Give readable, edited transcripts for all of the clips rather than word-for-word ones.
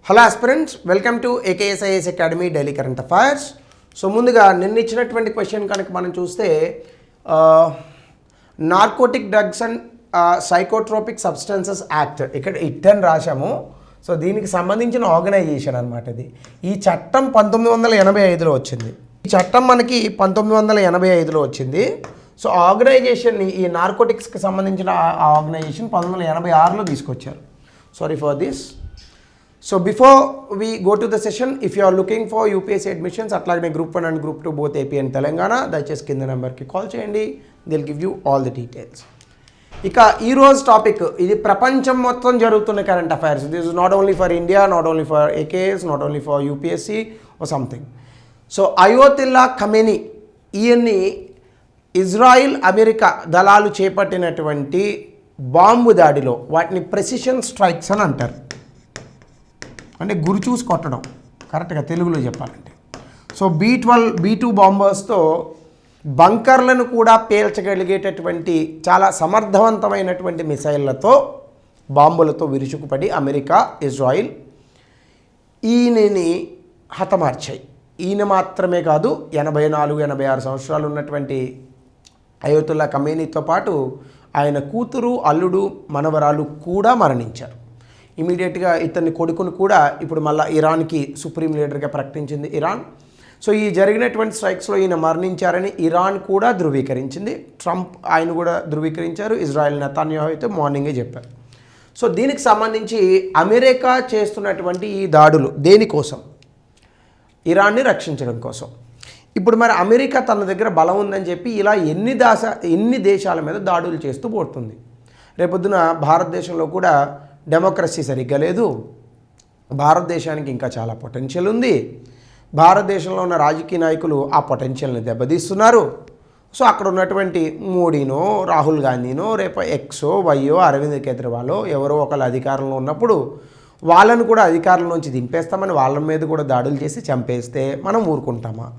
Hello aspirants, welcome to AKSIS academy daily current affairs. So ముందుగా నిన్న ఇచ్చినటువంటి question కనుక మనం చూస్తే narcotic drugs and psychotropic substances act ఇక్కడ ఇట్టని రాశాము. సో దీనికి సంబంధించిన ఆర్గనైజేషన్ అనమాట ఇది. ఈ చట్టం 1985లో వచ్చింది. ఈ చట్టం మనకి 1985లో వచ్చింది. సో ఆర్గనైజేషన్ని ఈ నార్కోటిక్స్కి సంబంధించిన ఆర్గనైజేషన్ 1986లో తీసుకొచ్చారు. Sorry for this. So before we go to the session, if you are looking for UPSC admissions అట్లాగే Group 1 and Group 2 both AP and Telangana, దయచేసి కింద నెంబర్కి కాల్ చేయండి. They'll give you all the details. ఇక ఈరోజు topic ఇది ప్రపంచం మొత్తం జరుగుతున్న current affairs. This is not only for India, not only for AKS, not only for UPSC or something. So Ayatollah Khamenei ఈయన్ని ఇజ్రాయిల్ అమెరికా దళాలు చేపట్టినటువంటి బాంబు దాడిలో వాటిని ప్రెసిషన్ స్ట్రైక్స్ అని అంటారు. అంటే గురి చూసి కొట్టడం, కరెక్ట్గా తెలుగులో చెప్పాలంటే. సో B-12 B-2 బాంబర్స్తో బంకర్లను కూడా పేల్చగలిగేటటువంటి చాలా సమర్థవంతమైనటువంటి మిసైళ్లతో బాంబులతో విరుచుకుపడి అమెరికా, ఇజ్రాయిల్ ఈయనని హతమార్చాయి. ఈయన మాత్రమే కాదు, 84-86 సంవత్సరాలు ఉన్నటువంటి అయోతుల్లా ఖమేనీతో పాటు ఆయన కూతురు, అల్లుడు, మనవరాలు కూడా మరణించారు. ఇమీడియట్గా ఇతని కొడుకును కూడా ఇప్పుడు మళ్ళీ ఇరాన్కి సుప్రీం లీడర్గా ప్రకటించింది ఇరాన్. సో ఈ జరిగినటువంటి స్ట్రైక్స్లో ఈయన మరణించారని ఇరాన్ కూడా ధృవీకరించింది. ట్రంప్ ఆయన కూడా ధృవీకరించారు. ఇజ్రాయెల్ నెతన్యాహు అయితే మార్నింగే చెప్పారు. సో దీనికి సంబంధించి అమెరికా చేస్తున్నటువంటి ఈ దాడులు దేనికోసం? ఇరాన్ని రక్షించడం కోసం. ఇప్పుడు మరి అమెరికా తన దగ్గర బలం ఉందని చెప్పి ఇలా ఎన్ని దేశాల మీద దాడులు చేస్తూ పోతుంది. రేపొద్దున భారతదేశంలో కూడా డెమోక్రసీ సరిగ్గా లేదు. భారతదేశానికి ఇంకా చాలా పొటెన్షియల్ ఉంది. భారతదేశంలో ఉన్న రాజకీయ నాయకులు ఆ పొటెన్షియల్ని దెబ్బతీస్తున్నారు. సో అక్కడ ఉన్నటువంటి మోడీనో, రాహుల్ గాంధీనో, రేపు ఎక్సో, వైయో, అరవింద్ కేజ్రీవాలో ఎవరో ఒకళ్ళు అధికారంలో ఉన్నప్పుడు వాళ్ళను కూడా అధికారంలో నుంచి దింపేస్తామని వాళ్ళ మీద కూడా దాడులు చేసి చంపేస్తే మనం ఊరుకుంటామా?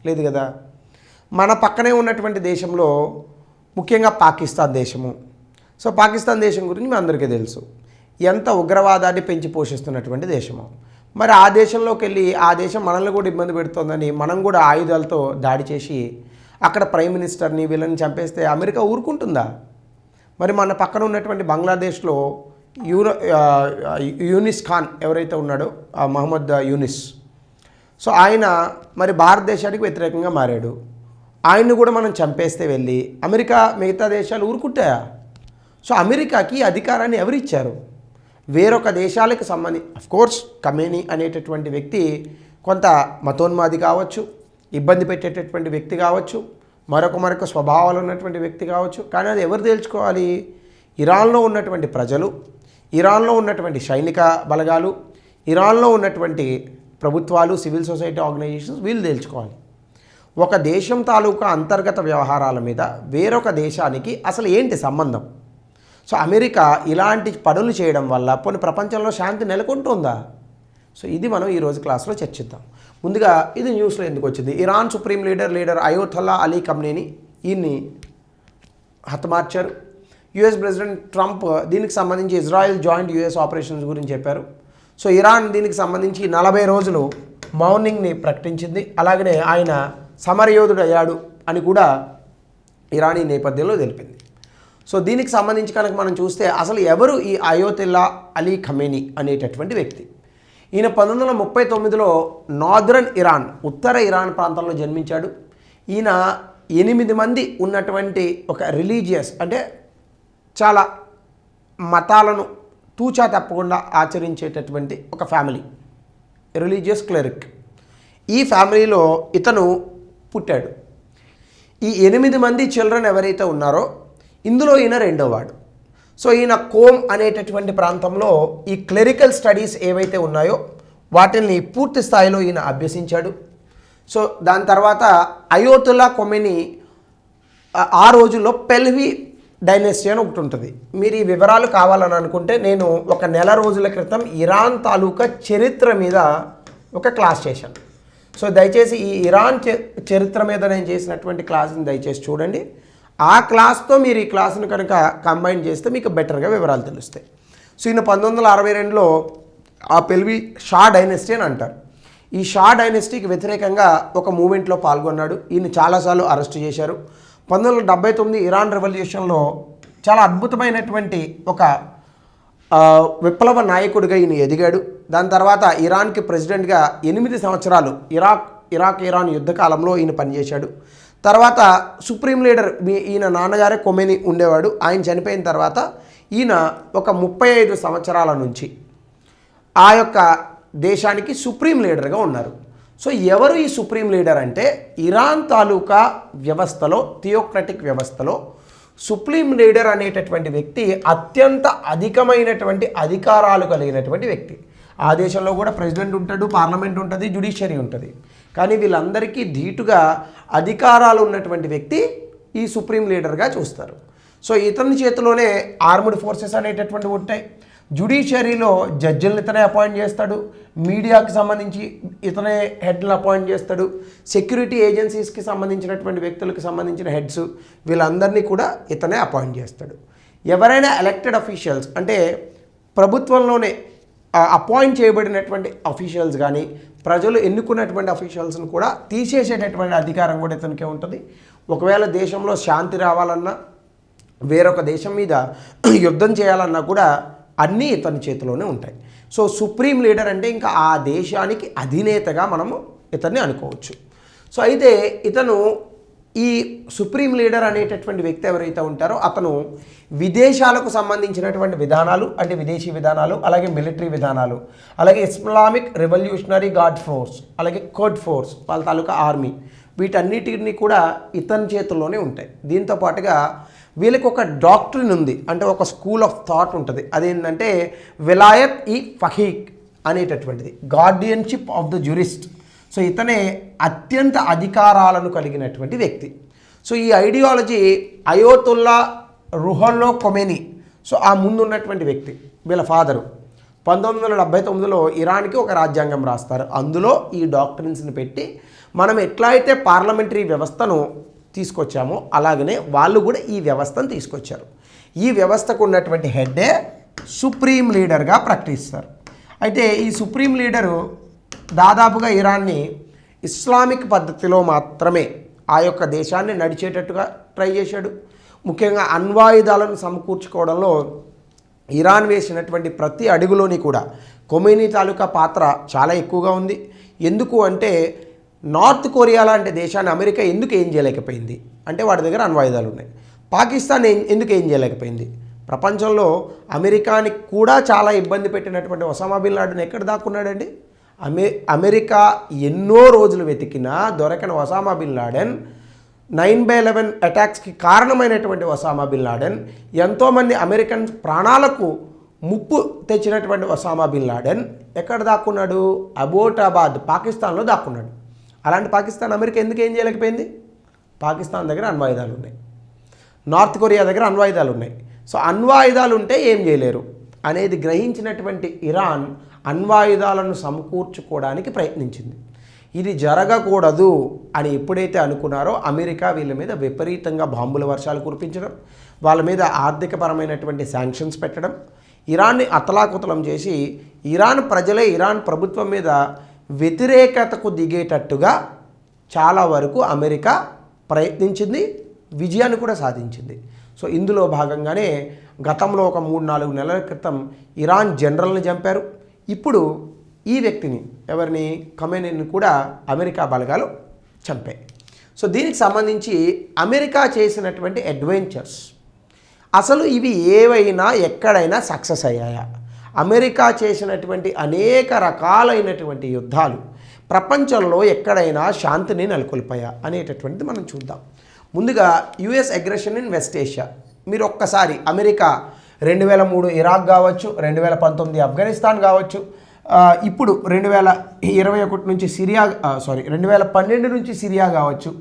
లేదు కదా. మన పక్కనే ఉన్నటువంటి దేశంలో ముఖ్యంగా పాకిస్తాన్ దేశము. సో పాకిస్తాన్ దేశం గురించి మీ అందరికీ తెలుసు, ఎంత ఉగ్రవాదాన్ని పెంచి పోషిస్తున్నటువంటి దేశము. మరి ఆ దేశంలోకి వెళ్ళి ఆ దేశం మనల్ని కూడా ఇబ్బంది పెడుతోందని మనం కూడా ఆయుధాలతో దాడి చేసి అక్కడ ప్రైమ్ మినిస్టర్ని వీళ్ళని చంపేస్తే అమెరికా ఊరుకుంటుందా? మరి మన పక్కన ఉన్నటువంటి బంగ్లాదేశ్లో యూనిస్ ఖాన్ ఎవరైతే ఉన్నాడో, మహమ్మద్ యూనిస్, సో ఆయన మరి భారతదేశానికి వ్యతిరేకంగా మారాడు. ఆయన్ని కూడా మనం చంపేస్తే వెళ్ళి అమెరికా, మిగతా దేశాలు ఊరుకుంటాయా? సో అమెరికాకి అధికారాన్ని ఎవరిచ్చారు? వేరొక దేశాలకు సంబంధించి అఫ్కోర్స్ ఖమేనీ అనేటటువంటి వ్యక్తి కొంత మతోన్మాది కావచ్చు, ఇబ్బంది పెట్టేటటువంటి వ్యక్తి కావచ్చు, మరొక స్వభావాలు ఉన్నటువంటి వ్యక్తి కావచ్చు. కానీ అది ఎవరు తేల్చుకోవాలి? ఇరాన్లో ఉన్నటువంటి ప్రజలు, ఇరాన్లో ఉన్నటువంటి సైనిక బలగాలు, ఇరాన్లో ఉన్నటువంటి ప్రభుత్వాలు, సివిల్ సొసైటీ ఆర్గనైజేషన్స్ వీళ్ళు తేల్చుకోవాలి. ఒక దేశం తాలూకా అంతర్గత వ్యవహారాల మీద వేరొక దేశానికి అసలు ఏంటి సంబంధం? సో అమెరికా ఇలాంటి పనులు చేయడం వల్ల పోనీ ప్రపంచంలో శాంతి నెలకొంటుందా? సో ఇది మనం ఈరోజు క్లాస్లో చర్చిద్దాం. ముందుగా ఇది న్యూస్లో ఎందుకు వచ్చింది? Iran supreme leader Ayatollah Ali Khamenei ఈయన్ని హతమార్చారు. US ప్రెసిడెంట్ ట్రంప్ దీనికి సంబంధించి ఇజ్రాయెల్ జాయింట్ US ఆపరేషన్స్ గురించి చెప్పారు. సో ఇరాన్ దీనికి సంబంధించి 40 రోజులు మౌనింగ్ని ప్రకటించింది. అలాగనే ఆయన సమరయోధుడు అయ్యాడు అని కూడా ఇరాన్ ఈ నేపథ్యంలో తెలిపింది. సో దీనికి సంబంధించి కనుక మనం చూస్తే అసలు ఎవరు ఈ అయోతుల్లా అలీ ఖమేనీ అనేటటువంటి వ్యక్తి? ఈయన 1939లో నార్దర్న్ ఇరాన్, ఉత్తర ఇరాన్ ప్రాంతంలో జన్మించాడు. ఈయన 8 మంది ఉన్నటువంటి ఒక రిలీజియస్, అంటే చాలా మతాలను తూచా తప్పకుండా ఆచరించేటటువంటి ఒక ఫ్యామిలీ, రిలీజియస్ క్లెరిక్. ఈ ఫ్యామిలీలో ఇతను పుట్టాడు. ఈ 8 మంది చిల్డ్రన్ ఎవరైతే ఉన్నారో ఇందులో ఈయన రెండో వాడు. సో ఈయన కోమ్ అనేటటువంటి ప్రాంతంలో ఈ క్లెరికల్ స్టడీస్ ఏవైతే ఉన్నాయో వాటిని పూర్తి స్థాయిలో ఈయన అభ్యసించాడు. సో దాని తర్వాత అయోతుల్లా ఖమేనీ ఆ రోజుల్లో పెల్వి డైనెస్టీ అని ఒకటి ఉంటుంది. మీరు ఈ వివరాలు కావాలని అనుకుంటే నేను ఒక నెల రోజుల క్రితం ఇరాన్ తాలూకా చరిత్ర మీద ఒక క్లాస్ చేశాను. సో దయచేసి ఈ ఇరాన్ చరిత్ర మీద నేను చేసినటువంటి క్లాస్ని దయచేసి చూడండి. ఆ క్లాస్తో మీరు ఈ క్లాస్ను కనుక కంబైన్ చేస్తే మీకు బెటర్గా వివరాలు తెలుస్తాయి. సో ఈయన 1962లో ఆ పెల్వి షా డైనెస్టీ అని అంటారు. ఈ షా డైనెస్టీకి వ్యతిరేకంగా ఒక మూమెంట్లో పాల్గొన్నాడు. ఈయన చాలాసార్లు అరెస్ట్ చేశారు. 1979 ఇరాన్ రెవల్యూషన్లో చాలా అద్భుతమైనటువంటి ఒక విప్లవ నాయకుడిగా ఈయన ఎదిగాడు. దాని తర్వాత ఇరాన్కి ప్రెసిడెంట్గా 8 సంవత్సరాలు ఇరాన్ యుద్ధ కాలంలో ఈయన పనిచేశాడు. తర్వాత సుప్రీం లీడర్ ఈయన నాన్నగారే కొమేని ఉండేవాడు. ఆయన చనిపోయిన తర్వాత ఈయన ఒక 35 సంవత్సరాల నుంచి ఆ యొక్క దేశానికి సుప్రీం లీడర్గా ఉన్నారు. సో ఎవరు ఈ సుప్రీం లీడర్ అంటే ఇరాన్ తాలూకా వ్యవస్థలో, థియోక్రటిక్ వ్యవస్థలో సుప్రీం లీడర్ అనేటటువంటి వ్యక్తి అత్యంత అధికమైనటువంటి అధికారాలు కలిగినటువంటి వ్యక్తి. ఆ దేశంలో కూడా ప్రెసిడెంట్ ఉంటాడు, పార్లమెంట్ ఉంటుంది, జ్యుడిషియరీ ఉంటుంది. కానీ వీళ్ళందరికీ ధీటుగా అధికారాలు ఉన్నటువంటి వ్యక్తి ఈ సుప్రీం లీడర్గా చూస్తారు. సో ఇతని చేతిలోనే ఆర్మ్డ్ ఫోర్సెస్ అనేటటువంటివి ఉంటాయి. జ్యుడిషియరీలో జడ్జిలను ఇతనే అపాయింట్ చేస్తాడు. మీడియాకి సంబంధించి ఇతనే హెడ్లు అపాయింట్ చేస్తాడు. సెక్యూరిటీ ఏజెన్సీస్కి సంబంధించినటువంటి వ్యక్తులకు సంబంధించిన హెడ్స్ వీళ్ళందరినీ కూడా ఇతనే అపాయింట్ చేస్తాడు. ఎవరైనా ఎలక్టెడ్ అఫీషియల్స్ అంటే ప్రభుత్వంలోనే అపాయింట్ చేయబడినటువంటి అఫీషియల్స్ కానీ ప్రజలు ఎన్నుకున్నటువంటి అఫీషియల్స్ను కూడా తీసేసేటటువంటి అధికారం కూడా ఇతనికే ఉంటుంది. ఒకవేళ దేశంలో శాంతి రావాలన్నా, వేరొక దేశం మీద యుద్ధం చేయాలన్నా కూడా అన్నీ ఇతని చేతిలోనే ఉంటాయి. సో సుప్రీం లీడర్ అంటే ఇంకా ఆ దేశానికి అధినేతగా మనము ఇతన్ని అనుకోవచ్చు. సో అయితే ఇతను ఈ సుప్రీం లీడర్ అనేటటువంటి వ్యక్తి ఎవరైతే ఉంటారో అతను విదేశాలకు సంబంధించినటువంటి విధానాలు అంటే విదేశీ విధానాలు, అలాగే మిలిటరీ విధానాలు, అలాగే ఇస్లామిక్ రెవల్యూషనరీ గార్డ్ ఫోర్స్, అలాగే కోడ్ ఫోర్స్ వాళ్ళ తాలూకా ఆర్మీ, వీటన్నిటిని కూడా ఇతని చేతుల్లోనే ఉంటాయి. దీంతో పాటుగా వీళ్ళకి ఒక డాక్ట్రిన్ ఉంది, అంటే ఒక స్కూల్ ఆఫ్ థాట్ ఉంటుంది. అదేంటంటే విలాయత్ ఈ ఫహీక్ అనేటటువంటిది, guardianship of the jurist. So ఇతనే అత్యంత అధికారాలను కలిగినటువంటి వ్యక్తి. సో ఈ ఐడియాలజీ అయోతుల్లా రుహుల్లా ఖొమేనీ, సో ఆ ముందున్నటువంటి వ్యక్తి, వీళ్ళ ఫాదరు 1979లో ఇరాన్కి ఒక రాజ్యాంగం రాస్తారు. అందులో ఈ డాక్ట్రిన్స్ని పెట్టి మనం ఎట్లా అయితే పార్లమెంటరీ వ్యవస్థను తీసుకొచ్చామో అలాగనే వాళ్ళు కూడా ఈ వ్యవస్థను తీసుకొచ్చారు. ఈ వ్యవస్థకు ఉన్నటువంటి హెడ్డే సుప్రీం లీడర్గా ప్రకటిస్తారు. అయితే ఈ సుప్రీం లీడరు దాదాపుగా ఇరాన్ని ఇస్లామిక్ పద్ధతిలో మాత్రమే ఆ యొక్క దేశాన్ని నడిచేటట్టుగా ట్రై చేశాడు. ముఖ్యంగా అణ్వాయుధాలను సమకూర్చుకోవడంలో ఇరాన్ వేసినటువంటి ప్రతి అడుగులోని కూడా ఖొమేనీ తాలూకా పాత్ర చాలా ఎక్కువగా ఉంది. ఎందుకు అంటే నార్త్ కొరియా లాంటి దేశాన్ని అమెరికా ఎందుకు ఏం చేయలేకపోయింది అంటే వాడి దగ్గర అణ్వాయుధాలు ఉన్నాయి. పాకిస్తాన్ ఎందుకు ఏం చేయలేకపోయింది? ప్రపంచంలో అమెరికాని కూడా చాలా ఇబ్బంది పెట్టినటువంటి ఒసామా బిన్ లాడెన్ ఎక్కడ దాక్కున్నాడండి? అమెరికా ఎన్నో రోజులు వెతికినా దొరకని ఒసామా బిన్ లాడెన్, 9/11 అటాక్స్కి కారణమైనటువంటి ఒసామా బిన్ లాడెన్, ఎంతోమంది అమెరికన్ ప్రాణాలకు ముప్పు తెచ్చినటువంటి ఒసామా బిన్ లాడెన్ ఎక్కడ దాక్కున్నాడు? అబోటాబాద్, పాకిస్తాన్లో దాక్కున్నాడు. అలాంటి పాకిస్తాన్ అమెరికా ఎందుకు ఏం చేయలేకపోయింది? పాకిస్తాన్ దగ్గర అణ్వాయుధాలు ఉన్నాయి, నార్త్ కొరియా దగ్గర అణ్వాయుధాలు ఉన్నాయి. సో అణ్వాయుధాలు ఉంటే ఏం చేయలేరు అనేది గ్రహించినటువంటి ఇరాన్ అణ్వాయుధాలను సమకూర్చుకోవడానికి ప్రయత్నించింది. ఇది జరగకూడదు అని ఎప్పుడైతే అనుకున్నారో అమెరికా వీళ్ళ మీద విపరీతంగా బాంబుల వర్షాలు కురిపించడం, వాళ్ళ మీద ఆర్థికపరమైనటువంటి శాంక్షన్స్ పెట్టడం, ఇరాన్ని అతలాకుతలం చేసి ఇరాన్ ప్రజలే ఇరాన్ ప్రభుత్వం మీద వ్యతిరేకతకు దిగేటట్టుగా చాలా వరకు అమెరికా ప్రయత్నించింది, విజయాన్ని కూడా సాధించింది. సో ఇందులో భాగంగానే గతంలో ఒక 3-4 నెలల క్రితం ఇరాన్ జనరల్ని చంపారు. ఇప్పుడు ఈ వ్యక్తిని, ఎవరిని, ఖొమేనీని కూడా అమెరికా బలగాలు చంపాయి. సో దీనికి సంబంధించి అమెరికా చేసినటువంటి అడ్వెంచర్స్, అసలు ఇవి ఏవైనా ఎక్కడైనా సక్సెస్ అయ్యాయా? అమెరికా చేసినటువంటి అనేక రకాలైనటువంటి యుద్ధాలు ప్రపంచంలో ఎక్కడైనా శాంతిని నెలకొల్పాయా అనేటటువంటిది మనం చూద్దాం. ముందుగా US aggression in west Asia. మీరు ఒక్కసారి అమెరికా 2003 ఇరాక్ కావచ్చు, 2019 ఆఫ్ఘనిస్తాన్ కావచ్చు, ఇప్పుడు 2021 నుంచి 2012 నుంచి సిరియా కావచ్చు,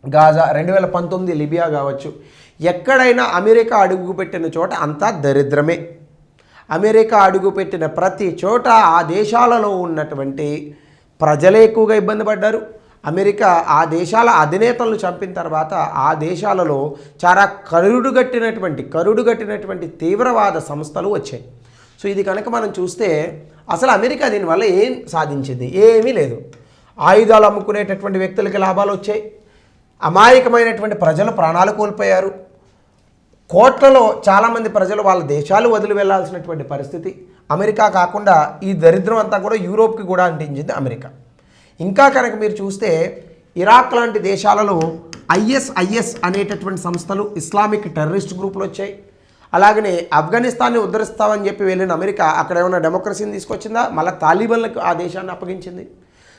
గాజా, 2019 లిబియా కావచ్చు, ఎక్కడైనా అమెరికా అడుగుపెట్టిన చోట అంతా దరిద్రమే. అమెరికా అడుగుపెట్టిన ప్రతి చోట ఆ దేశాలలో ఉన్నటువంటి ప్రజలే ఎక్కువగా ఇబ్బంది పడ్డారు. అమెరికా ఆ దేశాల అధినేతలను చంపిన తర్వాత ఆ దేశాలలో చాలా కరుడుగట్టినటువంటి తీవ్రవాద సంస్థలు వచ్చాయి. సో ఇది కనుక మనం చూస్తే అసలు అమెరికా దీనివల్ల ఏం సాధించింది? ఏమీ లేదు. ఆయుధాలు అమ్ముకునేటటువంటి వ్యక్తులకి లాభాలు వచ్చాయి, అమాయకమైనటువంటి ప్రజలు ప్రాణాలు కోల్పోయారు, కోట్లలో చాలామంది ప్రజలు వాళ్ళ దేశాలు వదిలి వెళ్లాల్సినటువంటి పరిస్థితి. అమెరికా కాకుండా ఈ దరిద్రం అంతా కూడా యూరోప్కి కూడా అంటించింది అమెరికా. ఇంకా కనుక మీరు చూస్తే ఇరాక్ లాంటి దేశాలలో ఐఎస్ఐఎస్ అనేటటువంటి సంస్థలు, ఇస్లామిక్ టెర్రరిస్ట్ గ్రూపులు వచ్చాయి. అలాగనే ఆఫ్ఘనిస్తాన్ని ఉద్ధరిస్తామని చెప్పి వెళ్ళిన అమెరికా అక్కడ ఏమైనా డెమోక్రసీని తీసుకొచ్చిందా? మళ్ళీ తాలిబాన్లకు ఆ దేశాన్ని అప్పగించింది.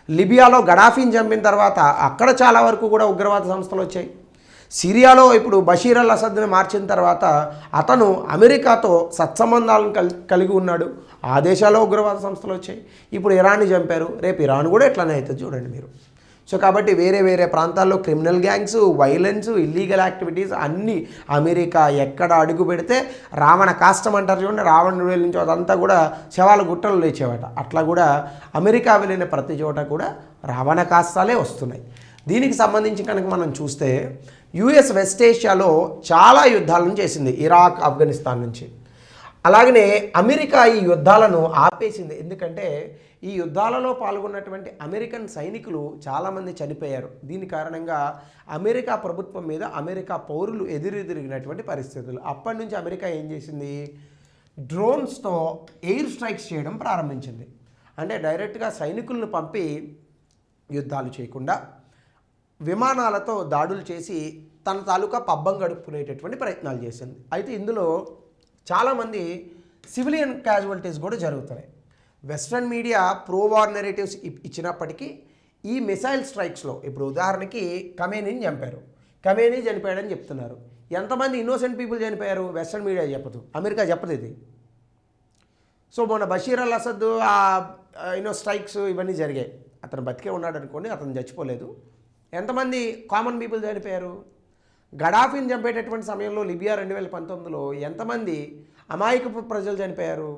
లిబియాలో గడాఫీని చంపిన తర్వాత అక్కడ చాలా వరకు కూడా ఉగ్రవాద సంస్థలు వచ్చాయి. సిరియాలో ఇప్పుడు బషీర్ అల్ అసద్ని మార్చిన తర్వాత అతను అమెరికాతో సత్సంబంధాలను కలిగి ఉన్నాడు. ఆ దేశాల్లో ఉగ్రవాద సంస్థలు వచ్చాయి. ఇప్పుడు ఇరాన్ని చంపారు, రేపు ఇరాన్ కూడా ఎట్లానే అవుతుంది చూడండి మీరు. సో కాబట్టి వేరే వేరే ప్రాంతాల్లో criminal gangs, violence, illegal activities అన్నీ అమెరికా ఎక్కడ అడుగు పెడితే రావణ కాష్టం అంటారు చూడండి, రావణుడు వెళ్ళిన చోట అంతా కూడా శవాల గుట్టలు లేచేవాట. అట్లా కూడా అమెరికా వెళ్ళిన ప్రతి చోట కూడా రావణ కాష్టాలే వస్తున్నాయి. దీనికి సంబంధించి కనుక మనం చూస్తే యుఎస్ వెస్ట్ ఏషియాలో చాలా యుద్ధాలను చేసింది, ఇరాక్, ఆఫ్ఘనిస్తాన్ నుంచి. అలాగనే అమెరికా ఈ యుద్ధాలను ఆపేసింది. ఎందుకంటే ఈ యుద్ధాలలో పాల్గొన్నటువంటి అమెరికన్ సైనికులు చాలామంది చనిపోయారు. దీని కారణంగా అమెరికా ప్రభుత్వం మీద అమెరికా పౌరులు ఎదురెదిరిగినటువంటి పరిస్థితులు. అప్పటి నుంచి అమెరికా ఏం చేసింది? డ్రోన్స్తో ఎయిర్ స్ట్రైక్స్ చేయడం ప్రారంభించింది. అంటే డైరెక్ట్గా సైనికులను పంపి యుద్ధాలు చేయకుండా విమానాలతో దాడులు చేసి తన తాలూకా పబ్బం గడుపుకునేటటువంటి ప్రయత్నాలు చేసింది. అయితే ఇందులో చాలామంది సివిలియన్ క్యాజువాలిటీస్ కూడా జరుగుతున్నాయి. Western media pro war narratives ఇచ్చినప్పటికీ ఈ మిసైల్ స్ట్రైక్స్లో ఇప్పుడు ఉదాహరణకి ఖమేనీని చంపారు, ఖమేనీ చనిపోయాడని చెప్తున్నారు. ఎంతమంది ఇన్నోసెంట్ పీపుల్ చనిపోయారు? వెస్ట్రన్ మీడియా చెప్పదు, అమెరికా చెప్పదు ఇది. సో మొన్న బషీర్ అల్ అసద్ స్ట్రైక్స్ ఇవన్నీ జరిగాయి. అతను బతికే ఉన్నాడు అనుకోండి, అతను చచ్చిపోలేదు. ఎంతమంది కామన్ పీపుల్ చనిపోయారు? గడాఫీని చంపేటటువంటి సమయంలో లిబియా 2019లో ఎంతమంది అమాయకపు ప్రజలు చనిపోయారు?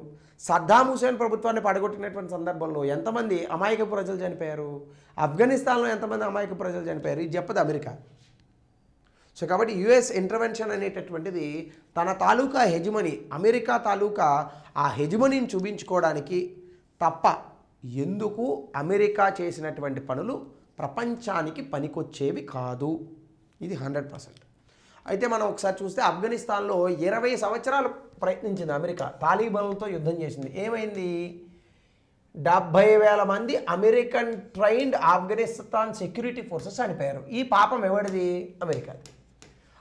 సద్దాం హుసేన్ ప్రభుత్వాన్ని పడగొట్టినటువంటి సందర్భంలో ఎంతమంది అమాయకపు ప్రజలు చనిపోయారు? ఆఫ్ఘనిస్తాన్లో ఎంతమంది అమాయకపు ప్రజలు చనిపోయారు? ఇది చెప్పదు అమెరికా. సో కాబట్టి యుఎస్ ఇంటర్వెన్షన్ అనేటటువంటిది తన తాలూకా హెజిమనీ, అమెరికా తాలూకా ఆ హెజిమనీని చూపించుకోవడానికి తప్ప ఎందుకు అమెరికా చేసినటువంటి పనులు ప్రపంచానికి పనికొచ్చేవి కాదు. ఇది 100%. అయితే మనం ఒకసారి చూస్తే ఆఫ్ఘనిస్తాన్లో 20 సంవత్సరాలు ప్రయత్నించింది అమెరికా, తాలిబాన్లతో యుద్ధం చేసింది. ఏమైంది? 70,000 మంది American trained Afghanistan security forces చనిపోయారు. ఈ పాపం ఎవరిది? అమెరికాది.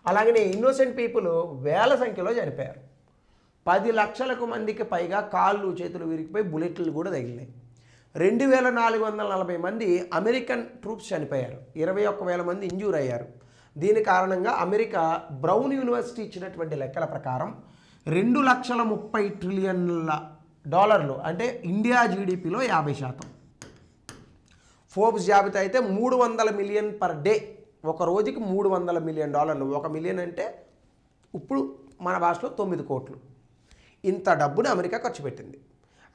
అలాగనే ఇన్నోసెంట్ పీపుల్ వేల సంఖ్యలో చనిపోయారు. 10 లక్షలకు మందికి పైగా కాళ్ళు చేతులు విరిగిపోయి బుల్లెట్లు కూడా తగిలినాయి. 2,440 మంది అమెరికన్ ట్రూప్స్ చనిపోయారు. 21,000 మంది ఇంజూర్ అయ్యారు. దీని కారణంగా అమెరికా బ్రౌన్ యూనివర్సిటీ ఇచ్చినటువంటి లెక్కల ప్రకారం $2,30 ట్రిలియన్ల అంటే ఇండియా జీడిపిలో 50%. ఫోర్బ్స్ జాబితా అయితే 300 మిలియన్ పర్ డే, ఒక రోజుకి $300 మిలియన్. 1 మిలియన్ అంటే ఇప్పుడు మన భాషలో 9 కోట్లు. ఇంత డబ్బుని అమెరికా ఖర్చు పెట్టింది.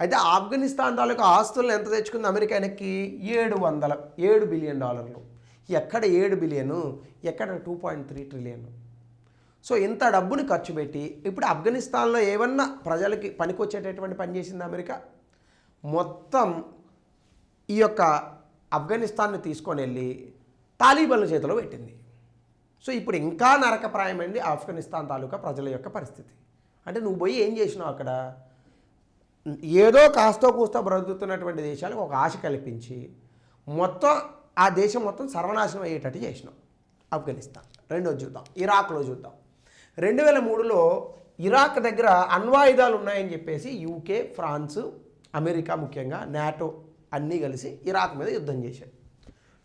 అయితే ఆఫ్ఘనిస్తాన్ తాలూకా ఆస్తులను ఎంత తెచ్చుకుంది అమెరికా? వెనక్కి $7 బిలియన్. ఎక్కడ 7 బిలియను, ఎక్కడ 2.3 ట్రిలియన్. సో ఇంత డబ్బుని ఖర్చు పెట్టి ఇప్పుడు ఆఫ్ఘనిస్తాన్లో ఏమన్నా ప్రజలకి పనికొచ్చేటటువంటి పని చేసింది అమెరికా? మొత్తం ఈ యొక్క ఆఫ్ఘనిస్తాన్ని తీసుకొని వెళ్ళి తాలిబాన్ల చేతిలో పెట్టింది. సో ఇప్పుడు ఇంకా నరకప్రాయమైంది ఆఫ్ఘనిస్తాన్ తాలూకా ప్రజల యొక్క పరిస్థితి. అంటే నువ్వు పోయి ఏం చేసినావు అక్కడ? ఏదో కాస్తో కూస్తో బ్రతుకుతున్నటువంటి దేశాలకు ఒక ఆశ కల్పించి మొత్తం ఆ దేశం మొత్తం సర్వనాశనం అయ్యేటట్టు చేసినాం. ఆఫ్ఘనిస్తాన్. రెండోది చూద్దాం, ఇరాక్లో చూద్దాం. 2003లో ఇరాక్ దగ్గర అణ్వాయుధాలు ఉన్నాయని చెప్పేసి యూకే, ఫ్రాన్స్, అమెరికా, ముఖ్యంగా నాటో అన్నీ కలిసి ఇరాక్ మీద యుద్ధం చేశారు.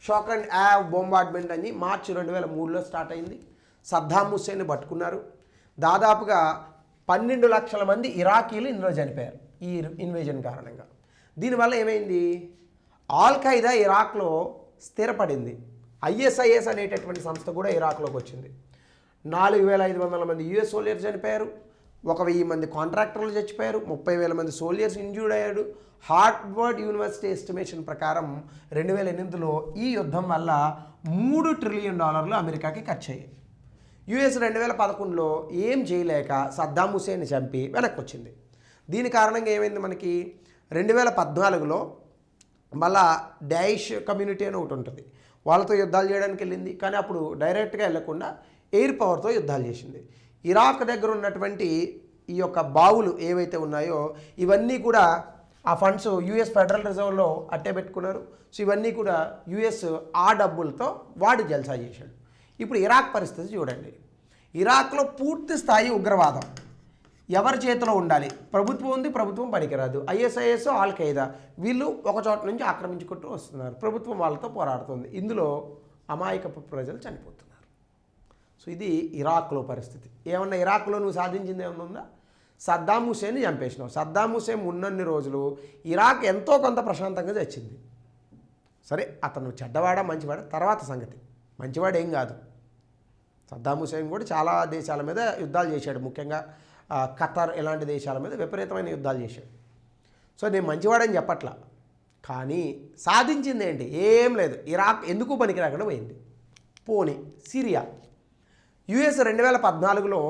షాక్ అండ్ యావ్ బొంబార్డ్మెంట్ అని మార్చి 2003లో స్టార్ట్ అయింది. సద్దాం హుస్సేన్ని పట్టుకున్నారు. దాదాపుగా 12 లక్షల మంది ఇరాకీలు ఇందులో చనిపోయారు ఈ ఇన్వేజన్ కారణంగా. దీనివల్ల ఏమైంది? ఆల్ ఖైదా ఇరాక్లో స్థిరపడింది. ఐఎస్ఐఎస్ అనేటటువంటి సంస్థ కూడా ఇరాక్లోకి వచ్చింది. 4,500 మంది యుఎస్ సోల్జర్స్ చనిపోయారు. 1,000 మంది కాంట్రాక్టర్లు చచ్చిపోయారు. 30,000 మంది సోల్జర్స్ ఇంజూర్డ్ అయ్యారు. హార్వర్డ్ యూనివర్సిటీ ఎస్టిమేషన్ ప్రకారం 2008లో ఈ యుద్ధం వల్ల $3 ట్రిలియన్ అమెరికాకి ఖర్చు అయ్యాయి. యుఎస్ 2011లో ఏం చేయలేక సద్దాం హుసేన్ని చంపి వెనక్కి వచ్చింది. దీని కారణంగా ఏమైంది మనకి 2014లో మళ్ళా డైష్ కమ్యూనిటీ అని ఒకటి ఉంటుంది, వాళ్ళతో యుద్ధాలు చేయడానికి వెళ్ళింది. కానీ అప్పుడు డైరెక్ట్గా వెళ్ళకుండా ఎయిర్ పవర్తో యుద్ధాలు చేసింది. ఇరాక్ దగ్గర ఉన్నటువంటి ఈ యొక్క బావులు ఏవైతే ఉన్నాయో ఇవన్నీ కూడా ఆ ఫండ్స్ యుఎస్ ఫెడరల్ రిజర్వ్లో అట్టే పెట్టుకున్నారు. సో ఇవన్నీ కూడా యుఎస్ ఆ డబ్బులతో వాడు జల్సా చేశాడు. ఇప్పుడు ఇరాక్ పరిస్థితి చూడండి. ఇరాక్లో పూర్తి స్థాయి ఉగ్రవాదం ఎవరి చేతిలో ఉండాలి? ప్రభుత్వం ఉంది, ప్రభుత్వం పనికిరాదు. ఐఎస్ఐఎస్, ఆల్ ఖైదా వీళ్ళు ఒక చోట నుంచి ఆక్రమించుకుంటూ వస్తున్నారు, ప్రభుత్వం వాళ్ళతో పోరాడుతుంది. ఇందులో అమాయకపు ప్రజలు చనిపోతున్నారు. సో ఇది ఇరాక్లో పరిస్థితి. ఏమన్నా ఇరాక్లో నువ్వు సాధించింది ఏమన్నా ఉందా? సద్దాం హుసేన్ని చంపేసినావు. సద్దాం హుసేన్ ఉన్నన్ని రోజులు ఇరాక్ ఎంతో కొంత ప్రశాంతంగా చచ్చింది. సరే, అతను చెడ్డవాడా మంచివాడా తర్వాత సంగతి. మంచివాడు ఏం కాదు. సద్దాం హుసేన్ కూడా చాలా దేశాల మీద యుద్ధాలు చేశాడు, ముఖ్యంగా ఖతర్ ఇలాంటి దేశాల మీద విపరీతమైన యుద్ధాలు చేశాడు. సో నేను మంచివాడని చెప్పట్లా, కానీ సాధించింది ఏంటి? ఏం లేదు. ఇరాక్ ఎందుకు పనికి రాకుండా పోయింది. పోనీ సిరియా, యుఎస్ 2014లో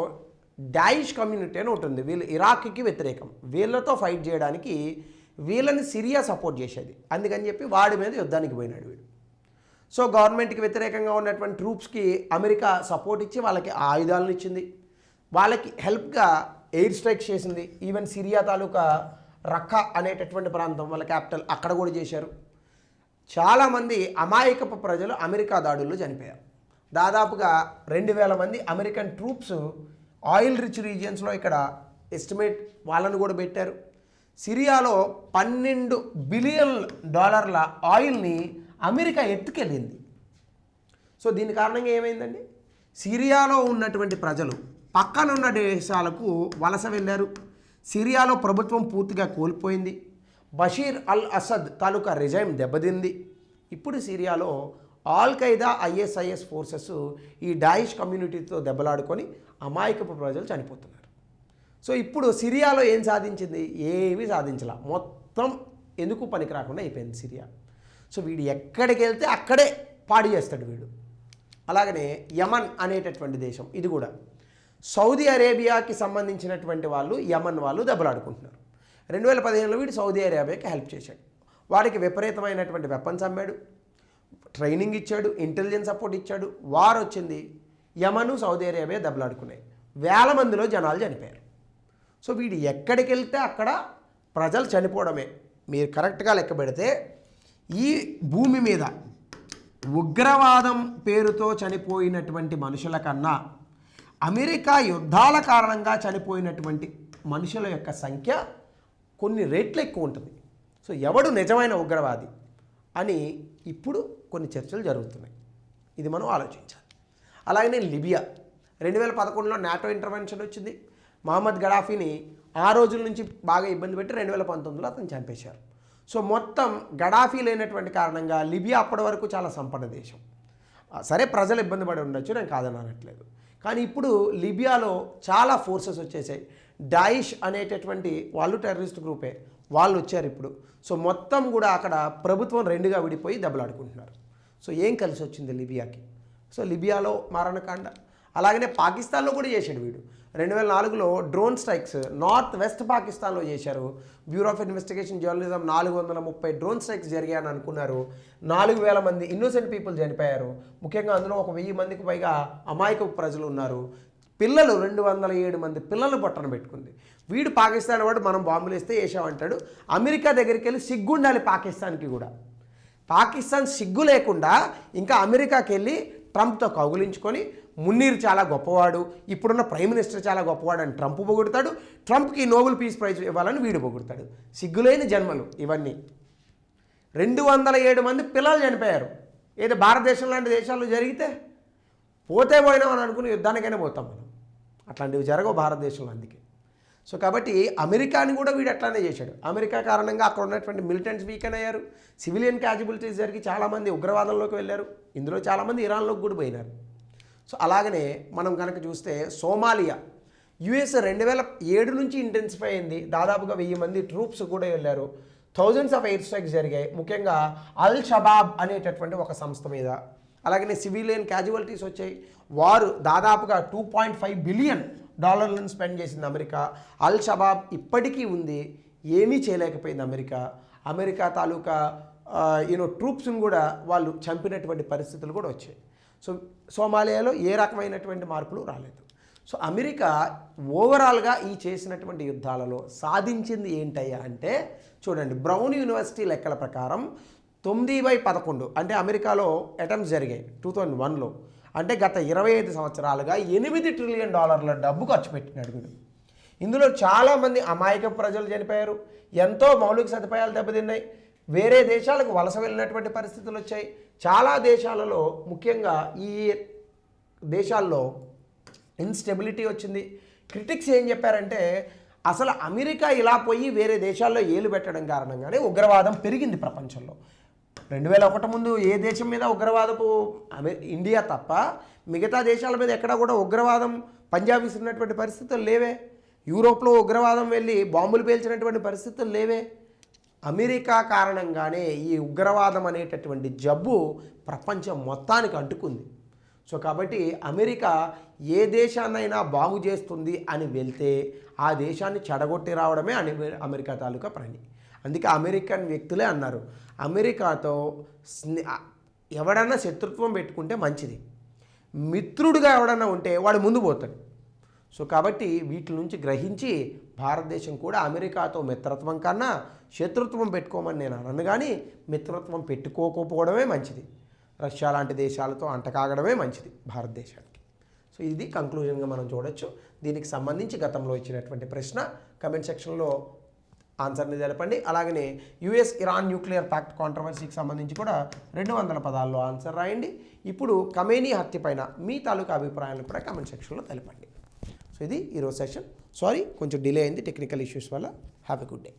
డైష్ కమ్యూనిటీ అని ఉంటుంది, వీళ్ళు ఇరాక్కి వ్యతిరేకం. వీళ్ళతో ఫైట్ చేయడానికి వీళ్ళని సిరియా సపోర్ట్ చేసేది. అందుకని చెప్పి వాడి మీద యుద్ధానికి పోయినాడు వీడు. సో గవర్నమెంట్కి వ్యతిరేకంగా ఉన్నటువంటి ట్రూప్స్కి అమెరికా సపోర్ట్ ఇచ్చి వాళ్ళకి ఆయుధాలను ఇచ్చింది, వాళ్ళకి హెల్ప్గా ఎయిర్ స్ట్రైక్స్ చేసింది. ఈవెన్ సిరియా తాలూకా రక్కా అనేటటువంటి ప్రాంతం వాళ్ళ క్యాపిటల్, అక్కడ కూడా చేశారు. చాలామంది అమాయకపు ప్రజలు అమెరికా దాడుల్లో చనిపోయారు. దాదాపుగా 2000 మంది అమెరికన్ ట్రూప్స్ ఆయిల్ రిచ్ రీజియన్స్లో ఇక్కడ ఎస్టిమేట్ వాళ్ళను కూడా పెట్టారు. సిరియాలో $12 బిలియన్ ఆయిల్ని అమెరికా ఎత్తుకెళ్ళింది. సో దీని కారణంగా ఏమైందండి? సిరియాలో ఉన్నటువంటి ప్రజలు పక్కనున్న దేశాలకు వలస వెళ్ళారు. సిరియాలో ప్రభుత్వం పూర్తిగా కోల్పోయింది. బషీర్ అల్ అసద్ తాలూకా రిజైమ్ దెబ్బతింది. ఇప్పుడు సిరియాలో ఆల్ ఖైదా, ఐఎస్ఐఎస్ ఫోర్సెస్ ఈ డాయిష్ కమ్యూనిటీతో దెబ్బలాడుకొని అమాయకపు ప్రజలు చనిపోతున్నారు. సో ఇప్పుడు సిరియాలో ఏం సాధించింది? ఏమీ సాధించలా. మొత్తం ఎందుకు పనికి రాకుండా అయిపోయింది సిరియా. సో వీడు ఎక్కడికి వెళ్తే అక్కడే పాడు చేస్తాడు వీడు. అలాగనే యమన్ అనేటటువంటి దేశం, ఇది కూడా సౌదీ అరేబియాకి సంబంధించినటువంటి వాళ్ళు యమన్ వాళ్ళు దెబ్బలాడుకుంటున్నారు. 2015లో వీడు సౌదీ అరేబియాకి హెల్ప్ చేశాడు. వాడికి విపరీతమైనటువంటి వెపన్స్ అమ్మాడు, ట్రైనింగ్ ఇచ్చాడు, ఇంటెలిజెన్స్ సపోర్ట్ ఇచ్చాడు. వార్ వచ్చింది, యమను సౌదీ అరేబియా దెబ్బలాడుకున్నాయి. 1000 మందిలో జనాలు చనిపోయారు. సో వీడు ఎక్కడికి వెళ్తే అక్కడ ప్రజలు చనిపోవడమే. మీరు కరెక్ట్గా లెక్క పెడితే ఈ భూమి మీద ఉగ్రవాదం పేరుతో చనిపోయినటువంటి మనుషుల కన్నా అమెరికా యుద్ధాల కారణంగా చనిపోయినటువంటి మనుషుల యొక్క సంఖ్య కొన్ని రెట్లు ఎక్కువ ఉంటుంది. సో ఎవడు నిజమైన ఉగ్రవాది అని ఇప్పుడు కొన్ని చర్చలు జరుగుతున్నాయి. ఇది మనం ఆలోచించాలి. అలాగనే లిబియా 2011లో నాటో ఇంటర్వెన్షన్ వచ్చింది. మహమ్మద్ గడాఫీని ఆ రోజుల నుంచి బాగా ఇబ్బంది పెట్టి 2019లో అతను చంపేశారు. సో మొత్తం గడాఫీ లేనటువంటి కారణంగా లిబియా అప్పటి వరకు చాలా సంపన్న దేశం. సరే, ప్రజలు ఇబ్బంది పడి ఉండొచ్చు, నేను కాదని అనట్లేదు. కానీ ఇప్పుడు లిబియాలో చాలా ఫోర్సెస్ వచ్చేసాయి. డాయిష్ అనేటటువంటి వాళ్ళు టెర్రరిస్ట్ గ్రూపే, వాళ్ళు వచ్చారు ఇప్పుడు. సో మొత్తం కూడా అక్కడ ప్రభుత్వం రెండుగా విడిపోయి దెబ్బలాడుకుంటున్నారు. సో ఏం కలిసి వచ్చింది లిబియాకి? సో లిబియాలో మారణకాండ. అలాగనే పాకిస్తాన్లో కూడా చేశాడు వీడు. 2004లో డ్రోన్ స్ట్రైక్స్ నార్త్ వెస్ట్ పాకిస్తాన్లో చేశారు. Bureau of investigation journalism 430 drone strikes జరిగాయని అనుకున్నారు. 4000 మంది ఇన్నోసెంట్ పీపుల్ చనిపోయారు. ముఖ్యంగా అందులో 1000 మందికి పైగా అమాయక ప్రజలు ఉన్నారు. పిల్లలు 207 మంది పిల్లలు పట్టణ పెట్టుకుంది. వీడు పాకిస్తాన్ వాడు మనం బాంబులు వేస్తే వేసామంటాడు. అమెరికా దగ్గరికి వెళ్ళి సిగ్గుండాలి పాకిస్తాన్కి కూడా. పాకిస్తాన్ సిగ్గు లేకుండా ఇంకా అమెరికాకి వెళ్ళి ట్రంప్తో కౌగులించుకొని మున్నీర్ చాలా గొప్పవాడు, ఇప్పుడున్న ప్రైమ్ మినిస్టర్ చాలా గొప్పవాడు అని ట్రంప్ పొగుడతాడు. ట్రంప్కి నోబెల్ పీస్ ప్రైజ్ ఇవ్వాలని వీడు పొగుడతాడు. సిగ్గులేని జన్మలు ఇవన్నీ. 207 మంది పిల్లలు చనిపోయారు. ఏదో భారతదేశం లాంటి దేశాల్లో జరిగితే పోతే పోయినామని అనుకుని యుద్ధానికైనా పోతాం మనం. అట్లాంటివి జరగవు భారతదేశంలో. అందుకే సో కాబట్టి అమెరికాని కూడా వీడు అట్లానే చేశాడు. అమెరికా కారణంగా అక్కడ ఉన్నటువంటి మిలిటెంట్స్ వీకెన్ అయ్యారు. సివిలియన్ క్యాజుబిలిటీస్ జరిగి చాలామంది ఉగ్రవాదంలోకి వెళ్ళారు. ఇందులో చాలామంది ఇరాన్లోకి కూడా పోయినారు. సో అలాగనే మనం కనుక చూస్తే సోమాలియా, యుఎస్ 2007 నుంచి ఇంటెన్సిఫై అయింది. దాదాపుగా 1000 మంది ట్రూప్స్ కూడా వెళ్ళారు. థౌజండ్స్ ఆఫ్ ఎయిర్ స్ట్రైక్స్ జరిగాయి, ముఖ్యంగా అల్ షబాబ్ అనేటటువంటి ఒక సంస్థ మీద. అలాగనే సివిలియన్ క్యాజువలిటీస్ వచ్చాయి. వారు దాదాపుగా $2.5 బిలియన్ డాలర్లను స్పెండ్ చేసింది అమెరికా. అల్ షబాబ్ ఇప్పటికీ ఉంది, ఏమీ చేయలేకపోయింది అమెరికా. అమెరికా తాలూకా ట్రూప్స్ని కూడా వాళ్ళు చంపినటువంటి పరిస్థితులు కూడా వచ్చాయి. సో సోమాలియాలో ఏ రకమైనటువంటి మార్పులు రాలేదు. సో అమెరికా ఓవరాల్గా ఈ చేసినటువంటి యుద్ధాలలో సాధించింది ఏంటయ్యా అంటే, చూడండి, బ్రౌన్ యూనివర్సిటీ లెక్కల ప్రకారం 9/11 అంటే అమెరికాలో అటెంప్ట్స్ జరిగాయి 2001లో. అంటే గత 25 సంవత్సరాలుగా $8 ట్రిలియన్ డబ్బు ఖర్చు పెట్టినాడు వీడు. ఇందులో చాలామంది అమాయక ప్రజలు చనిపోయారు, ఎంతో మౌలిక సదుపాయాలు దెబ్బతిన్నాయి, వేరే దేశాలకు వలస వెళ్ళినటువంటి పరిస్థితులు వచ్చాయి. చాలా దేశాలలో, ముఖ్యంగా ఈ దేశాల్లో ఇన్స్టెబిలిటీ వచ్చింది. క్రిటిక్స్ ఏం చెప్పారంటే, అసలు అమెరికా ఇలా పోయి వేరే దేశాల్లో ఏలు పెట్టడం కారణంగానే ఉగ్రవాదం పెరిగింది ప్రపంచంలో. 2001 ముందు ఏ దేశం మీద ఉగ్రవాదపు ఇండియా తప్ప మిగతా దేశాల మీద ఎక్కడా కూడా ఉగ్రవాదం పంజాబ్ విసిరినటువంటి పరిస్థితులు లేవే. యూరోప్లో ఉగ్రవాదం వెళ్ళి బాంబులు పేల్చినటువంటి పరిస్థితులు లేవే. అమెరికా కారణంగానే ఈ ఉగ్రవాదం అనేటటువంటి జబ్బు ప్రపంచం మొత్తానికి అంటుకుంది. సో కాబట్టి అమెరికా ఏ దేశాన్నైనా బాగు చేస్తుంది అని వెళ్తే ఆ దేశాన్ని చెడగొట్టి రావడమే అమెరికా తాలూకా పని. అందుకే అమెరికన్ వ్యక్తులే అన్నారు, అమెరికాతో ఎవడన్నా శత్రుత్వం పెట్టుకుంటే మంచిది, మిత్రుడిగా ఎవడన్నా ఉంటే వాడు ముందు పోతాడు. సో కాబట్టి వీటి నుంచి గ్రహించి భారతదేశం కూడా అమెరికాతో మిత్రత్వం కన్నా శత్రుత్వం పెట్టుకోమని నేను అనను, కానీ మిత్రత్వం పెట్టుకోకపోవడమే మంచిది. రష్యా లాంటి దేశాలతో అంటకాగడమే మంచిది భారతదేశానికి. సో ఇది కంక్లూజన్గా మనం చూడొచ్చు. దీనికి సంబంధించి గతంలో ఇచ్చినటువంటి ప్రశ్న కమెంట్ సెక్షన్లో ఆన్సర్ని తెలపండి. అలాగనే US-ఇరాన్ న్యూక్లియర్ ప్యాక్ట్ కాంట్రవర్సీకి సంబంధించి కూడా 200 పదాల్లో ఆన్సర్ రాయండి. ఇప్పుడు ఖమేనీ హత్య పైన మీ తాలూకా అభిప్రాయాలను కూడా కమెంట్ సెక్షన్లో తెలపండి. సో ఇది ఈరోజు సెషన్. సారీ, కొంచెం డిలే అయింది టెక్నికల్ ఇష్యూస్ వల్ల. Have a good day.